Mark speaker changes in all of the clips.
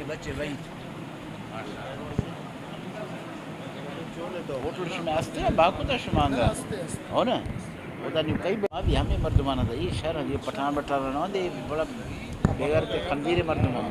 Speaker 1: बच्चे वही होटल में आस्ते बाकू तो शुमांगा हो ना उधर नहीं कई अभी हमें मर्दमाना था ये शहर ये पठान बटा रहा दे बड़ा बेगर के खंजीरे मर्दमान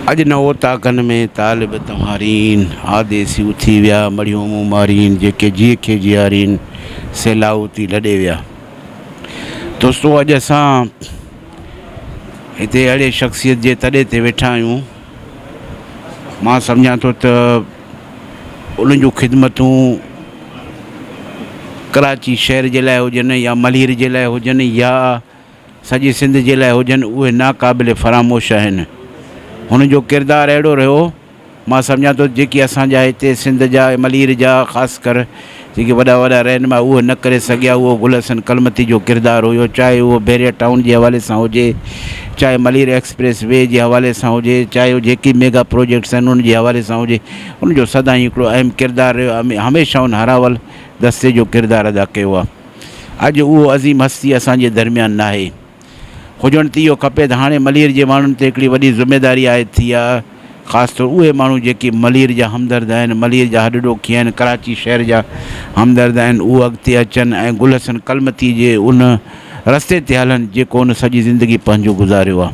Speaker 1: अज नवो ताकन में तालिब तम्हारीन आदेसी उथी विया मड़ियूं मूं मारीन जेके जीअ खे जियारीन सैलाऊ थी लॾे विया। दोस्तो अॼु असां हिते अहिड़े शख़्सियत जे तॾे ते वेठा आहियूं मां सम्झां थो त उन्हनि जूं ख़िदमतूं कराची शहर जे लाइ हुजनि या मलीर जे लाइ हुजनि या सॼे सिंध जे लाइ हुजनि उहे नाक़ाबिल फ़रामोश आहिनि। हुन जो किरदारु अहिड़ो रहियो मां सम्झां थो जेकी असांजा हिते सिंध जा मलीर जा ख़ासि कर जेके वॾा वॾा रहनुमा उहो न करे सघिया उहो गुल हसन कलमती जो किरदारु हुयो, चाहे उहो बैरिया टाउन जे हवाले सां हुजे, चाहे मलीर एक्सप्रेस वे जे हवाले सां हुजे, चाहे उहो जेकी मेगा प्रोजेक्ट्स आहिनि उन जे हवाले सां हुजे, उनजो सदाईं हिकिड़ो अहम किरदारु रहियो। हमेशह उन हरावल दस्ते जो किरदारु अदा कयो आहे। अॼु उहो अज़ीम हस्ती असांजे दरमियान नाहे, हुजणु त इहो खपे त हाणे मलीर जे माण्हुनि ते हिकिड़ी वॾी ज़िमेदारी आहे थी आहे, ख़ासि तौरु उहे माण्हू जेके मलीर जा हमदर्द आहिनि, मलीर जा हॾॾोखी आहिनि, कराची शहर जा हमदर्द आहिनि, उहे अॻिते अचनि ऐं गुल हसन कलमती जे उन रस्ते ते हलनि जेको उन सॼी ज़िंदगी पंहिंजो गुज़ारियो आहे।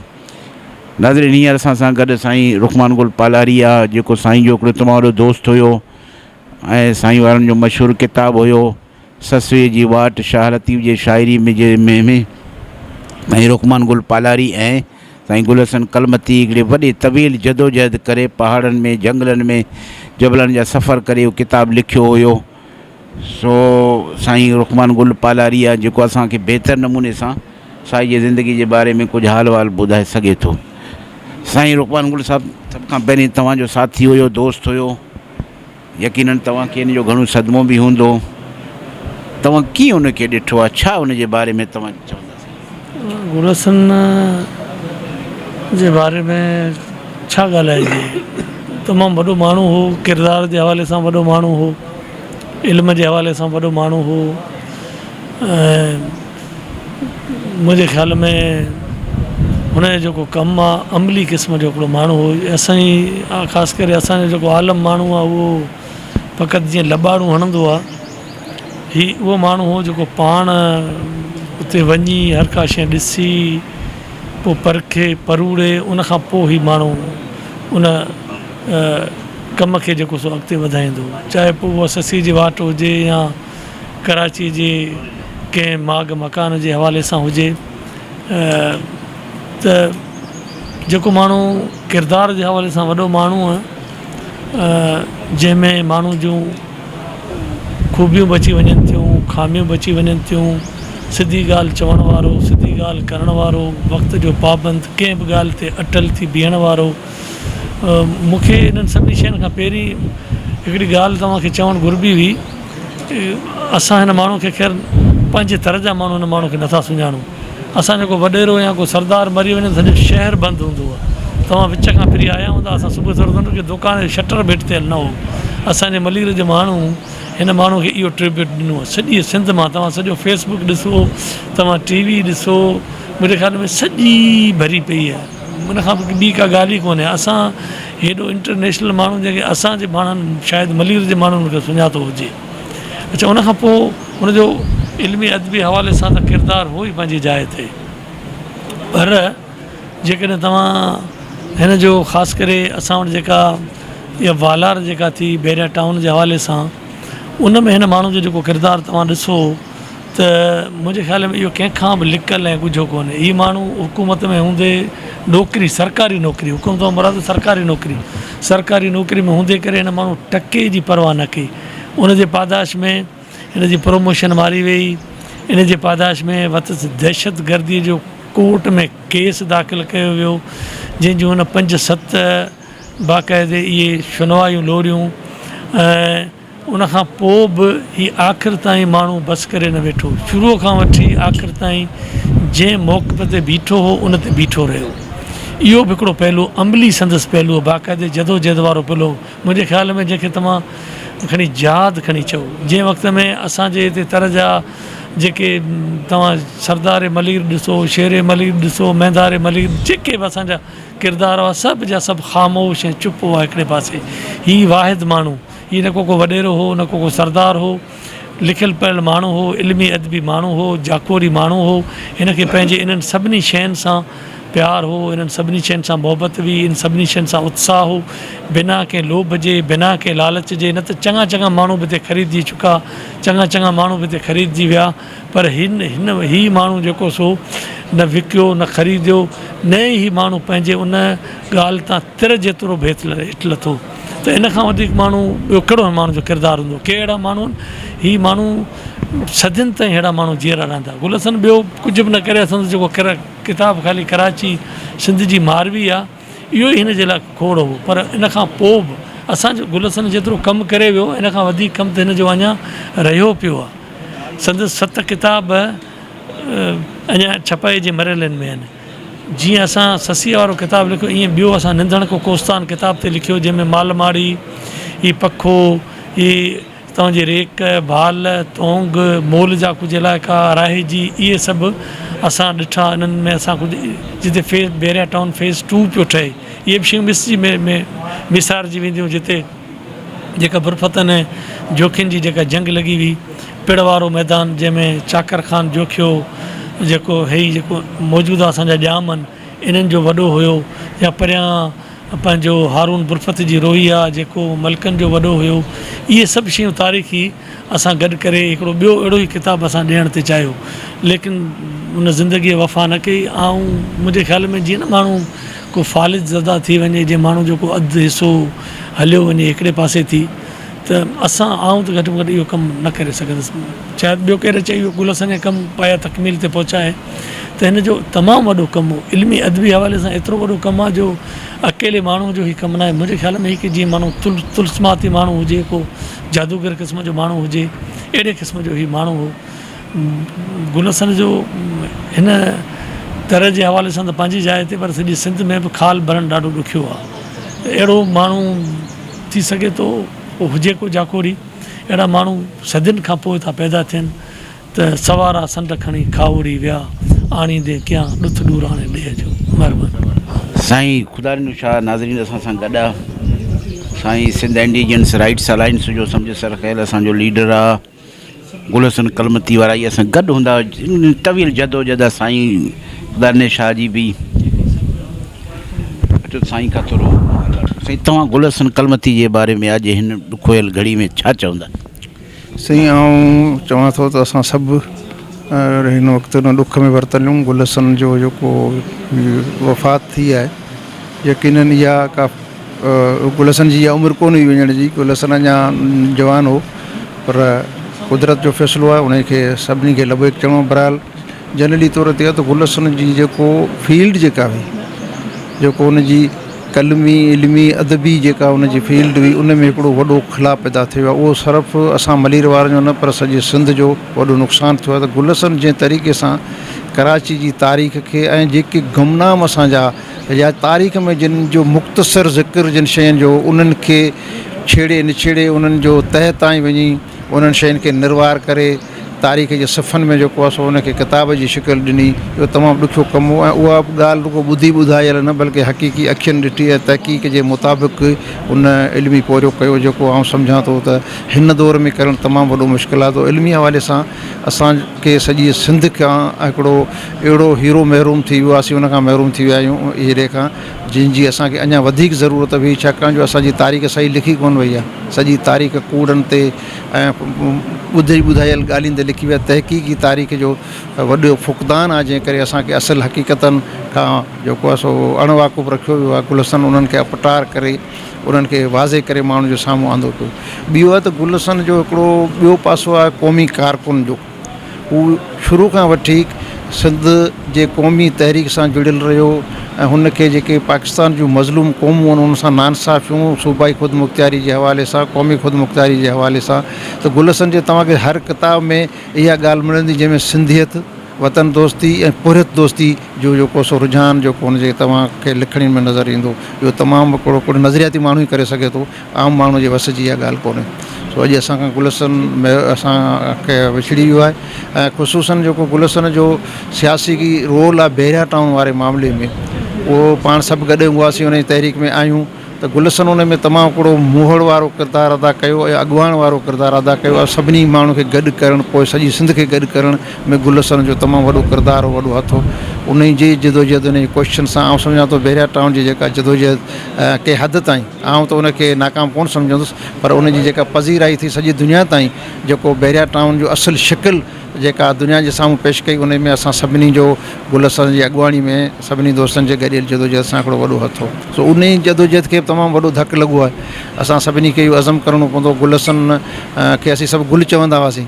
Speaker 1: नाज़रीन हींअर असां गॾु साईं रुखमान गुल पालारी आहे जेको साईं जो हिकिड़ो तमामु वॾो दोस्त हुयो ऐं साईं वारनि जो मशहूरु किताबु हुयो ससुए जी वाट शाह लतीफ़ जे शाइरी में साईं रुखमान गुल पालारी ऐं साईं गुल हसन कलमती हिकिड़े वॾे तवील जदोजहद करे पहाड़नि में जंगलनि में जबलनि जा सफ़र करे उहो किताबु लिखियो हुयो। सो साईं रुखमान गुल पालारी आहे जेको असांखे बहितर नमूने सां साईं जी ज़िंदगी जे बारे में कुझु हाल वाल ॿुधाए सघे थो। साईं रुखमान गुल साहिबु सभ खां पहिरीं तव्हांजो साथी हुयो, दोस्त हुयो, यकीनन तव्हांखे इन जो घणो सदमो बि हूंदो। तव्हां कीअं उनखे ॾिठो आहे, छा उनजे बारे में तव्हां चवंदा?
Speaker 2: गुल हसन जे बारे में छा ॻाल्हाइजे, तमामु वॾो माण्हू हो, किरदार जे हवाले सां वॾो माण्हू हो, इल्म जे हवाले सां वॾो माण्हू हो। ऐं मुंहिंजे ख़्याल में हुनजो जेको कमु आहे अमली क़िस्म जो हिकिड़ो माण्हू हो। असांजी ख़ासि करे असांजो जेको आलम माण्हू आहे उहो फ़क़ति जीअं लॿाड़ू हणंदो आहे, हीउ उहो माण्हू हो जेको पाण उते वञी हर का शइ ॾिसी पोइ परखे परूड़े उनखां पोइ ई माण्हू उन कम खे जेको सो अॻिते वधाईंदो, चाहे पोइ उहा ससी जी वाट हुजे या कराची जे कंहिं माग मकान जे हवाले सां हुजे। त जेको माण्हू किरदार जे हवाले सां वॾो माण्हू आहे जंहिंमें माण्हू जूं ख़ूबियूं बची वञनि थियूं, ख़ामियूं बची वञनि थियूं, सिधी ॻाल्हि चवण वारो, सिधी ॻाल्हि करण वारो, वक़्त जो पाबंद, कंहिं बि ॻाल्हि ते अटल थी बीहण वारो। मूंखे इन्हनि सभिनी शयुनि खां पहिरीं हिकिड़ी ॻाल्हि तव्हांखे चवणु घुरिबी हुई, असां हिन माण्हू खे ख़ैर पंहिंजे तरह जा माण्हू हिन माण्हू खे नथा सुञाणूं। असां जेको वॾेरो या को सरदार मरी वञे सॼो शहर बंदि हूंदो आहे। तव्हां विच खां फिरी आया हूंदा, असां सुबुह सवेल की दुकान जो शटर बि हिते न हो। असांजे मलीर जे माण्हू हिन माण्हू खे इहो ट्रिब्यूट ॾिनो आहे। सॼी सिंध मां तव्हां सॼो फेसबुक ॾिसो, तव्हां टीवी ॾिसो, मुंहिंजे ख़्याल में सॼी भरी पई आहे। उन खां पोइ ॿी का ॻाल्हि ई कोन्हे। असां हेॾो इंटरनेशनल माण्हू जेके असांजे माण्हुनि शायदि मलीर जे माण्हुनि खे सुञातो हुजे। अच्छा, उन खां पोइ हुनजो इल्मी अदबी हवाले सां त किरदारु हो ई पंहिंजी जाइ ते, पर जेकॾहिं तव्हां हिन जो ख़ासि करे असां वटि जेका इहा वालार जेका थी बैरिया टाउन जे हवाले सां, उन में हिन माण्हू जो जेको किरदारु तव्हां ॾिसो त मुंहिंजे ख़्याल में इहो कंहिंखां बि लिकल ऐं ॻुझो कोन्हे। हीअ माण्हू हुकूमत में हूंदे नौकिरी, सरकारी नौकिरी, हुकूमत मुराद सरकारी नौकिरी, सरकारी नौकिरी में हूंदे करे हिन माण्हू टके जी परवाह न कई। उन जे पादाश में हिन जी प्रमोशन मारी वई। इन जे पादाश में वतस दहशत गर्दीअ जो कोर्ट में केस दाख़िल कयो वियो, जंहिंजूं हुन 5-7 बाक़ाइदे इहे शुनवायूं लोरियूं। ऐं उनखां पोइ बि हीअ आख़िर ताईं माण्हू बसि करे न वेठो। शुरूअ खां वठी आख़िर ताईं जंहिं मौक़ ते बीठो हो उन ते बीठो रहियो। इहो बि हिकिड़ो पहलू, अमली संदसि पहलू, बाक़ाइदे जदोजहद वारो पहलू। मुंहिंजे ख़्याल में जंहिंखे तव्हां खणी जहाद खणी चओ, जंहिं वक़्त में असांजे हिते तरह जा जेके तव्हां सरदार मलीर ॾिसो, शेर मलीर ॾिसो, मेंदार मलीर, जेके बि असांजा किरदार हुआ सभु जा सभु ख़ामोश ऐं चुप हुआ हिकिड़े पासे। हीअ वाहिद माण्हू, हीअ न को वॾेरो हो, न को सरदार हो, लिखियलु पढ़ियलु माण्हू हो, इल्मी अदबी माण्हू हो, जाकोरी माण्हू हो। हिनखे पंहिंजे इन्हनि सभिनी शयुनि सां प्यार हो, इन्हनि सभिनी शयुनि सां मोहबत हुई, इन सभिनी शयुनि सां उत्साह हो, बिना कंहिं लोभ जे, बिना कंहिं लालच जे। न त चङा माण्हू बि हिते ख़रीदजी चुका, चङा माण्हू बि हिते ख़रीदजी विया, पर ही माण्हू जेको सो न विकियो, न ख़रीदियो, न ई माण्हू पंहिंजे उन ॻाल्हि तां तिर जेतिरो बि हेठि लथो। त इन खां वधीक माण्हू ॿियो कहिड़ो माण्हू जो किरदारु हूंदो? के अहिड़ा माण्हू आहिनि, ही माण्हू सदियुनि ताईं अहिड़ा माण्हू जीअरा रहंदा। गुल हसन ॿियो कुझु बि न करे, असांजो जेको किताबु ख़ाली कराची सिंध जी मारवी आहे, इहो ई हिन जे लाइ खोड़ हो। पर इन खां पोइ बि असांजो गुल हसन जेतिरो कमु करे वियो, इन खां वधीक कमु त हिन जो अञा रहियो पियो आहे। संदसि 7 किताब अञा छपाई जे मरहलनि में आहिनि। जीअं असां ससीअ वारो किताबु लिखियो, ईअं ॿियो असां निंदण को कोस्तान किताब ते लिखियो, जंहिंमें मालमाड़ी, हीअ पखो, हीअ तव्हांजी रेक, भाल, तोंग, मोल जा कुझु इलाइक़ा, राहेजी, इहे सभु असां ॾिठा। इन्हनि में असां कुझु जिते बैरिया टाउन फेज़ 2 पियो ठहे, इहे बि शयूं मिसजी में विसारजी वेंदियूं। जिते जेका बुरफतन ऐं जोखिन जी जेका जंग लॻी हुई, पिड़ वारो मैदान जंहिंमें चाकर ख़ान जोखियो, जेको जेको मौजूदा असांजा ॼाम आहिनि, इन्हनि जो वॾो हुयो। या परियां पंहिंजो हारून बुरफत जी रोही आहे, जेको मलकनि जो वॾो हुयो। इहे सभु शयूं तारीख़ी असां गॾु करे हिकिड़ो ॿियो अहिड़ो ई किताबु असां ॾियण ते चाहियो, लेकिन उन ज़िंदगीअ वफ़ा न कई। ऐं मुंहिंजे ख़्याल में जीअं न माण्हू को फ़ालिज ज़दा थी वञे, जीअं माण्हू जेको अधु हिसो हलियो वञे हिकिड़े पासे थी, त असां त घटि में घटि इहो कमु न करे सघंदुसि। शायदि ॿियो केरु चई गुल हसन जे कमु पाया तकमील ते पहुचाए, त हिन जो तमामु वॾो कमु हो। इल्मी अदबी हवाले सां एतिरो वॾो कमु आहे जो अकेले माण्हू जो ई कमु न आहे। मुंहिंजे ख़्याल में हिकु जीअं माण्हू तुलस्माती माण्हू हुजे, को जादूगर क़िस्म जो माण्हू हुजे, अहिड़े क़िस्म जो ई माण्हू हो। गुल हसन जो हिन तरह जे हवाले सां त पंहिंजी जाइ ते, पर सॼी सिंध में बि खाल भरणु ॾाढो ॾुखियो आहे। अहिड़ो माण्हू थी सघे थो हुजे को जाकोरी, अहिड़ा माण्हू सदियुनि खां पोइ था पैदा थियनि। त सवारा संड खणी खावड़ी विया, आणींदे क्या ॾुथ ॾूराणे ॾे जो। महिरबानी
Speaker 1: साईं। ख़ुदा जो शाह नाज़रीन, असां सां गॾु आहे साईं सिंध इंडिजिनस राइट्स अलायंस जो सम्झ सरख़ैल असांजो लीडर आहे गुल हसन कलमती वारा। इहे असां गॾु हूंदा, तवील जदोजहद साईं ख़ुदा ने शाह जी बि। अचो साईं खां थोरो साईं, तव्हां गुल हसन कलमती जे बारे में अॼु हिन ॾुखोयल घड़ी में छा चवंदा?
Speaker 3: साईं, आउं चवां थो त असां सभु हिन वक़्तु हुन ॾुख में वरितल आहियूं। गुल हसन जो जेको वफ़ात थी आहे, यकीनन इहा का गुल हसन जी इहा उमिरि कोन हुई वञण जी, गुल हसन अञा जवान हो, पर कुदरत जो फ़ैसिलो आहे उनखे सभिनी खे लभो चङो। बहरहाल जनरली तौर ते त गुल हसन जी जेको फील्ड जेका हुई, जेको उनजी कलमी इल्मी अदबी जेका उनजी फील्ड हुई, उन में हिकिड़ो वॾो ख़िलाफ़ पैदा थियो आहे। उहो सिर्फ़ु असां मलीर वारनि जो न पर सॼे सिंध जो वॾो नुक़सानु थियो आहे। त गुल हसन जंहिं तरीक़े सां कराची जी तारीख़ खे ऐं जेके गुमनाम असांजा या तारीख़ में जिन जो मुख़्तसर ज़िक्र जिन शयुनि जो, उन्हनि खे छेड़े निछेड़े उन्हनि जो तह ताईं वञी उन्हनि शयुनि खे निर्वार करे तारीख़ जे सफ़नि में जेको आहे सो उनखे किताब जी शिकिल ॾिनी, इहो तमामु ॾुखियो कमु हो। ऐं उहा ॻाल्हि रुॻो ॿुधी ॿुधायल न बल्कि हक़ीक़ी अखियुनि ॾिठी ऐं तहक़ीक़ जे मुताबिक़ उन इल्मी पोरियो कयो, जेको आउं सम्झां थो त हिन दौर में करणु तमामु वॾो मुश्किल आहे। त इल्मी हवाले सां असांखे सॼी सिंध खां हिकिड़ो अहिड़ो हीरो महरूम थी वियो आहे, उनखां महरूम थी विया आहियूं हीरे खां, जंहिंजी असांखे अञा वधीक ज़रूरत हुई, छाकाणि जो असांजी तारीख़ सही लिखी कोन वई आहे। सॼी तारीख़ कूड़नि ते ऐं ॿुधई ॿुधायल ॻाल्हियुनि ते लिखी विया। तहक़ीक़ी तारीख़ जो वॾो फुक़दान आहे, जंहिं करे असांखे असुलु हक़ीक़तनि खां जेको आहे सो अणवाक़ुफ़ रखियो वियो आहे। गुल हसन उन्हनि खे अपटार करे उन्हनि खे वाज़े करे माण्हुनि जो साम्हूं आंदो पियो। ॿियो आहे त गुल हसन जो हिकिड़ो ॿियो पासो आहे क़ौमी कारकुन जो। हू शुरू खां वठी सिंध जे क़ौमी तहरीक सां जुड़ियल रहियो ऐं हुनखे जेके पाकिस्तान जूं मज़लूम क़ौमूं आहिनि उन सां नाइंसाफ़ियूं सूबाई ख़ुदि मुख़्तियारी जे हवाले सां, क़ौमी ख़ुदि मुख़्तियारी जे हवाले सां, त गुल हसन जे तव्हांखे हर किताब में इहा ॻाल्हि मिलंदी जंहिंमें सिंधियत, वतन दोस्ती ऐं पुरत दोस्ती जो जेको सो रुझान जेको हुनजे तव्हांखे लिखण में नज़र ईंदो। इहो तमामु हिकिड़ो नज़रियाती माण्हू ई करे सघे थो, आम माण्हू जे वस जी इहा ॻाल्हि कोन्हे। सो अॼु असांखां गुल हसन असांखे विछड़ी वियो आहे। ऐं ख़ुशूसन जेको गुल हसन जो सियासी रोल आहे बहरिया टाउन वारे मामले में, उहो पाण सभु गॾु हुआसीं उन जी तहरीक में आहियूं, त गुल हसन उन में तमामु हिकिड़ो मुहड़ वारो किरदारु अदा कयो ऐं अॻुवाण वारो किरदारु अदा कयो आहे। सभिनी माण्हू खे गॾु करणु, पोइ सॼी सिंध खे गॾु करण में गुल हसन जो तमामु वॾो किरदारु, वॾो हथु हो। उन जी जदोजहद, उन जी कोशिशनि सां आउं सम्झां थो बहरिया टाउन जी जेका जदोजहद कंहिं हद ताईं, आउं त उनखे नाकाम कोन सम्झंदुसि, पर उन जी जेका पज़ीराई थी सॼी दुनिया ताईं, जेको बहरिया टाउन जो असुलु शिकिल जेका दुनिया जे साम्हूं पेश कई, उन में असां सभिनी जो गुल हसन जी अॻुवाणी में सभिनी दोस्तनि जे गॾियल जदोजहद सां हिकिड़ो वॾो हथु हो। सो उन ई जदोजहद खे तमामु वॾो धकु लॻो आहे। असां सभिनी खे इहो अज़म करिणो पवंदो, गुल हसन खे असीं सभु गुल चवंदा हुआसीं,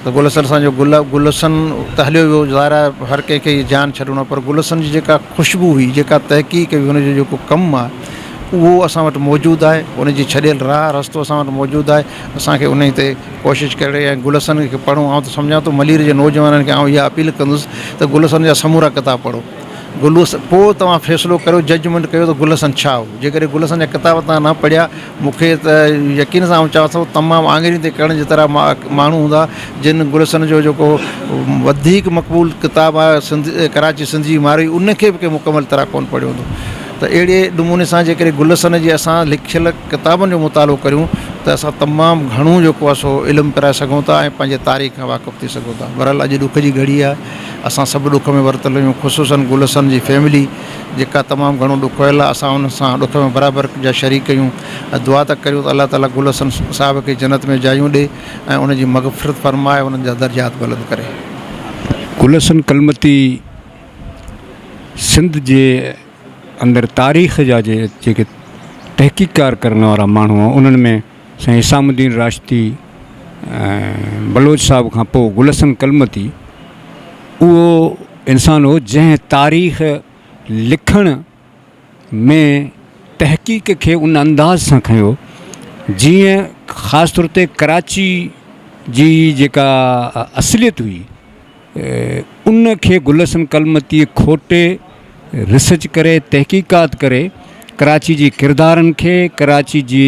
Speaker 3: त गुल हसन असांजो गुल हसन त हलियो वियो, ज़ाहिर हर कंहिंखे जान छॾिणो, पर गुल हसन जी जेका ख़ुशबू हुई, जेका तहक़ीक़ हुई, हुनजो जेको कमु आहे उहो असां वटि मौजूदु आहे। उनजी छॾियल राह रस्तो असां वटि मौजूदु आहे। असांखे उन ते कोशिशि करे ऐं गुल हसन खे पढ़ूं। आउं त सम्झां थो मलीर जे नौजवाननि खे आउं इहा अपील कंदुसि त गुल हसन जा समूरा किताब पढ़ो। पोइ तव्हां फ़ैसिलो करियो, जजमेंट कयो त गुल हसन छा हो। जेकॾहिं गुल हसन जा किताब तव्हां न पढ़िया, मूंखे त यकीन सां चवां थो तमामु आङिरी ते करण जी तरह माण्हू हूंदा जिन गुल हसन जो जेको वधीक मक़बूल किताबु आहे सिंध कराची सिंध जी मारी, उनखे बि कंहिं मुकमल तरह कोन पढ़ियो हूंदो। त अहिड़े नमूने सां जेकॾहिं गुल हसन जी असां लिखियल किताबनि जो मुतालो करियूं त असां तमामु घणो जेको आहे सो इल्मु पिराए सघूं था ऐं पंहिंजे तारीख़ खां वाक़ुफ़ु थी सघूं था। बहरहाल अॼु ॾुख जी घड़ी आहे, असां सभु ॾुख में वरितल आहियूं, ख़ुशूसन गुल हसन जी फैमिली जेका तमामु घणो ॾुखियल आहे, असां उन सां ॾुख में बराबरि जा शरीक कयूं ऐं दुआ त करियूं त अलाह ताला गुल हसन साहिब खे जन्नत में जायूं ॾे ऐं उनजी मग़फ़िरत फ़रमाए, उन्हनि जा दर्जात बुलंद करे।
Speaker 4: गुल हसन कलमती सिंध जे अंदरि तारीख़ जा जेके तहक़ीक़ार करण वारा माण्हू हुआ, उन्हनि में साईं इसामुद्दीन राशिदी बलोच साहिब खां पोइ गुल हसन कलमती उहो इंसानु हो जंहिं तारीख़ लिखण में तहक़ीक़ खे उन अंदाज़ सां खयो जीअं ख़ासि तौर ते कराची जी जेका असलियत हुई उन खे गुल हसन कलमती खोटे रिसर्च करे, तहक़ीक़ात करे, कराची जी किरदारनि खे, कराची जी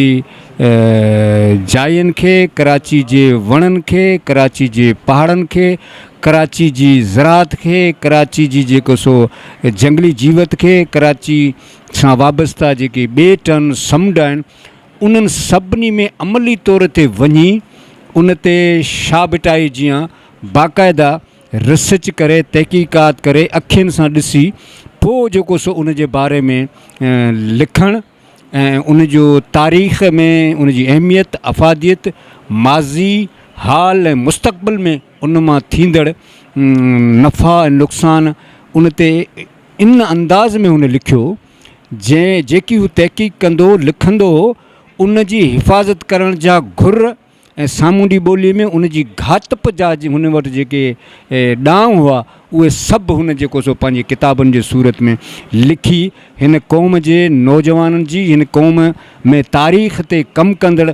Speaker 4: जायुनि खे, कराची जे वणनि खे, कराची जे पहाड़नि खे, कराची जी ज़रात खे, कराची जी जेको सो जंगली जीवत खे, कराची सां वाबस्ता जेके ॿेट आहिनि, समुंड आहिनि, उन्हनि सभिनी में अमली तौर ते वञी उन ते शाबिटाई जीअं बाक़ाइदा रिसर्च करे, तहक़ीक़ात करे, अखियुनि सां ॾिसी पोइ जेको सो उन जे बारे में लिखणु ऐं उन जो तारीख़ में उन जी अहमियत, अफ़ादियत, माज़ी, हाल ऐं मुस्तक़बिल में उन मां थींदड़ नफ़ा ऐं नुक़सान उन ते इन अंदाज़ में हुन लिखियो जेकी हू तहक़ीक़ कंदो लिखंदो उन जी हिफ़ाज़त करण जा घुर ऐं सामूंडी ॿोलीअ में उन जी घातप जा हुन वटि जेके ॾांव हुआ उहे सभु हुन जेको सो पंहिंजी किताबनि जे सूरत में लिखी हिन क़ौम जे नौजवाननि जी हिन क़ौम में तारीख़ ते कमु कंदड़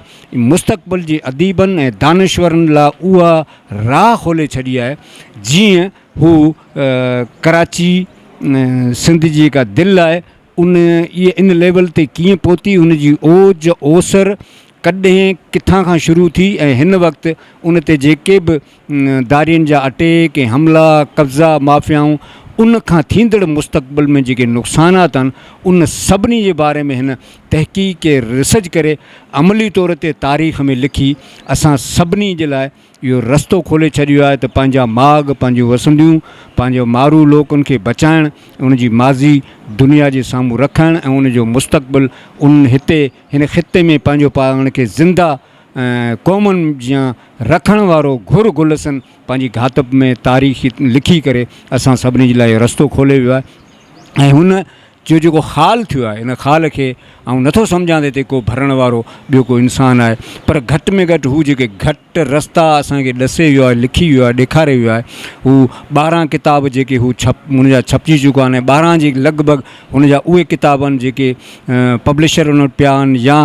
Speaker 4: मुस्तक़बिल जे अदीबनि ऐं दानिश्वरनि लाइ उहा राह खोले छॾी आहे जीअं हू कराची सिंध जी जेका दिलि आहे इहे इन लेवल ते कीअं पहुती उन जी ओज ओसर कॾहिं किथां खां शुरू थी ऐं हिन वक़्तु उन ते जेके बि दारियुनि जा अटैक ऐं हमला कब्ज़ा माफ़ियाऊं उन खां थींदड़ मुस्तक़बिल में जेके नुक़सानात आहिनि उन सभिनी जे बारे में हिन तहक़ीक़ रिसर्च करे अमली तौर ते तारीख़ में लिखी असां सभिनी जे लाइ इहो रस्तो खोले छॾियो आहे त पंहिंजा माॻ पंहिंजूं वसंदियूं पंहिंजो मारू लोकनि खे बचाइण उन जी माज़ी दुनिया जे साम्हूं रखणु ऐं उन जो मुस्तक़बिल उन हिते हिन ख़िते में पंहिंजो पाण खे ज़िंदा क़ौमुनि जीअं रखण वारो घुर गुलसन पंहिंजी घातप में तारीख़ लिखी करे असां सभिनी जे लाइ रस्तो खोले वियो आहे ऐं हुन जो जेको ख़ाल थियो आहे इन ख़ाल खे ऐं नथो सम्झां त हिते को भरण वारो ॿियो को इंसानु आहे पर घटि में घटि हू जेके घटि रस्ता असांखे ॾसे वियो आहे लिखी वियो आहे ॾेखारे वियो आहे हू 12 किताब जेके हू हुनजा छपिजी चुका आहिनि 12 जे लॻभॻि हुनजा उहे किताब आहिनि जेके पब्लिशर उन वटि पिया आहिनि या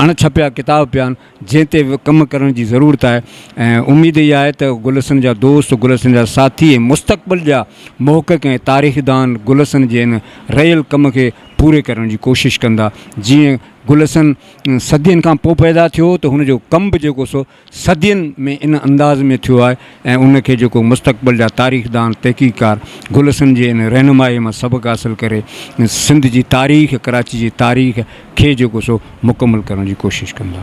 Speaker 4: अणछपिया किताब पिया आहिनि जंहिं ते कमु करण जी ज़रूरत आहे ऐं उमेदु इहा आहे त गुलसन जा दोस्त गुलसन जा साथी ऐं मुस्तक़बिल जा मोहक़क़ ऐं तारीख़दान गुलसन जे इन रहियल कम खे पूरे करण जी कोशिशि कंदा जीअं गुलसन सदियुनि खां पोइ पैदा थियो त हुनजो कमु बि जेको सो सदियुनि में इन अंदाज़ में थियो आहे ऐं उनखे जेको मुस्तक़बिल जा तारीख़दान तहक़ीक़कार गुलसन जे इन रहनुमाई मां सबक़ु हासिलु करे सिंध जी तारीख़ कराची जी तारीख़ खे जेको सो मुकमल करण जी कोशिशि कंदा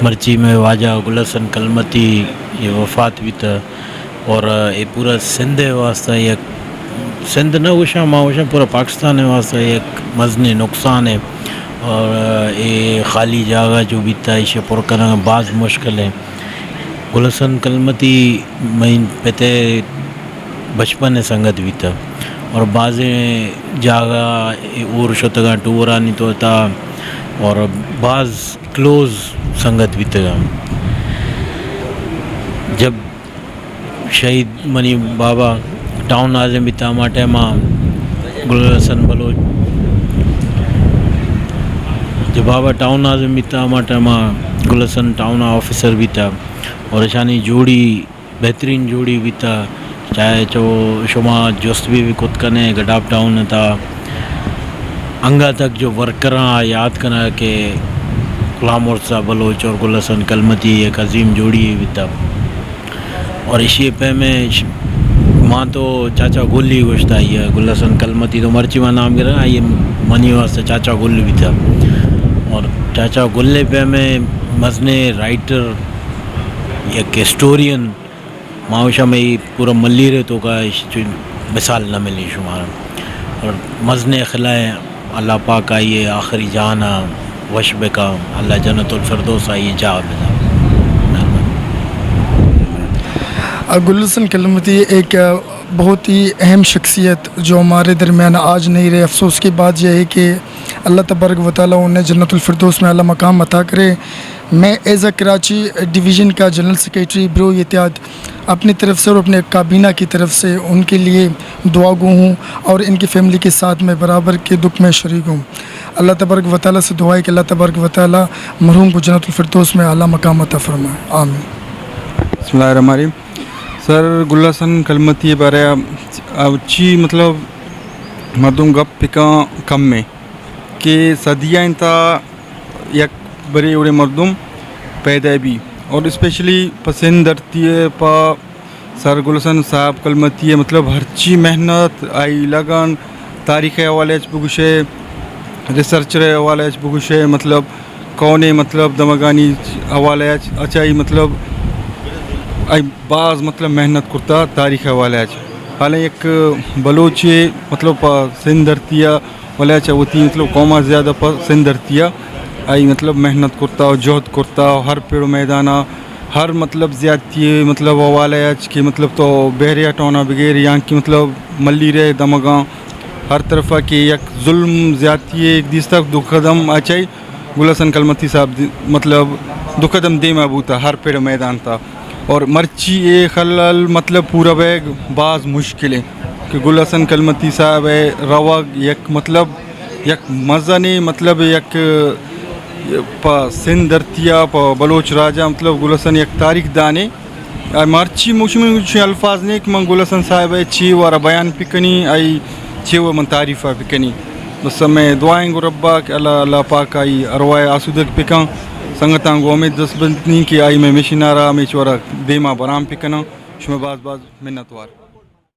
Speaker 5: मर्ची में वाजा गुलसन कलमती ये वफ़ात भी था और ये पूरा सिंध वास्ते ये सिंध न उषा माँ उषा पूरा पाकिस्तान वास्ते एक मजनी नुकसान है और ये खाली जगह जो भी था इसे पुर करना बाज़ मुश्किल है गुलसन कलमती मैं पते बचपन संगत भी था और बाज़ जगह और शतगा टूर आनी तो था और बाज़ क्लोज संगत भी था जब शहीद मनी बाबा टाउन नाज़िम भी था माटे मां गुलसन बलोच जब बाबा टाउन नाज़िम भी था माटे मां गुलसन टाउन ऑफिसर भी था और शानी जोड़ी बेहतरीन जोड़ी भी था चाहे जो शुमा जोस्त भी खुद कने गडाप टाउन था अंगा तक जो वर्कर याद करना के गुलाम मुर्तज़ा बलोच और गुलसन कलमती एक अजीम जोड़ी भी था और इसी पे में माँ तो चाचा गुल्ली गुश्ता ये गुलसन कलमती तो मर्ची में नाम गिरा ये मनी वास्ते चाचा गुल्ली भी था और चाचा गुल्ले पे में मजने राइटर एक हिस्टोरियन माउशा में ही पूरा मल्ली रहे तो का मिसाल न मिली शुमार और मजने खिलाए अल्लाह पाक का ये आखिरी जाना वशबे का अल्लाह जन्नतुल फिरदौस ये जा
Speaker 6: गुलसन कलमती एक बहुत ही अहम शख्सियत जो हमारे दरमियान आज नहीं रहे। अफसोस की बात यह है कि अल्लाह तबारक व तआला उन्हें जन्नतुल फिरदौस में आला मकाम अता करे। मैं एज़ अ कराची डिवीज़न का जनरल सेक्रेटरी ब्यूरो इत्तेहाद अपनी तरफ से और अपने काबीना की तरफ से उनके लिए दुआगो हूँ और इनकी फ़ैमिली के साथ मैं बराबर के दुख में शरीक हूँ। अल्लाह तबारक व तआला से दुआ है कि अल्लाह तबारक व तआला मरहूम को जन्नतुल फिरदौस में आला मकाम अता फरमाए। आमीन।
Speaker 7: बिस्मिल्लाहिर्रहमानिर्रहीम। सर गुलसन कलमती बारे अच्छी मतलब मरदम गप पिका कम में कि सदियाँ इंता एक बड़े बड़े मरदम पैदा भी और स्पेशली पसंद धरती है पा सर गुलसन साहब कलमती है मतलब हर ची मेहनत आई लगन तारीख़ हवाले बुगुशे रिसर्च हवाले बुगुशे मतलब कौने मतलब दमगानी हवाले अच्छाई मतलब आई बाज़ मतलब मेहनत करता तारीख़ वाले हालांकि एक बलोचे मतलब सिंध धरतिया वाले होती मतलब कौमा ज़्यादा पर सिंध धरतिया आई मतलब मेहनत करता और जहद करता हर पेड़ मैदाना हर मतलब ज़्यादती मतलब हवाले आज की मतलब तो बहरिया टोना बगैर यहाँ की मतलब मल्ली रहे दमगा हर तरफ की एक जुल्म ज़्यादती एक दिस तक दुखदम अच्छाई गुलशन कलमती साहब मतलब दुखदम दे महबूता हर पेड़ मैदान था और मर्ची ए खलल मतलब पूरा बैग बाज मुश्किलें कि गुलशन कलमती साहब है रवा एक मतलब एक मज़ा नहीं मतलब एक सिंध धरतिया बलोच राजा मतलब गुलशन एक तारीख दाने मर्ची मुश्किल अल्फाज ने कि मन गुलशन साहब है ची वारा बयान पिकनी आई ची वो मन तारीफ़ा पिकनी बस मैं दुआएं गो रब्बा कि अल्लाह अल्लाह पाक आई अरवाए आसूदक पिका संगतां गो उम्मीद दस बंतनी कि आई मैं मिशनारा मैं चोरा देमा बराम पिकना शुमे बाज मिन्नतवार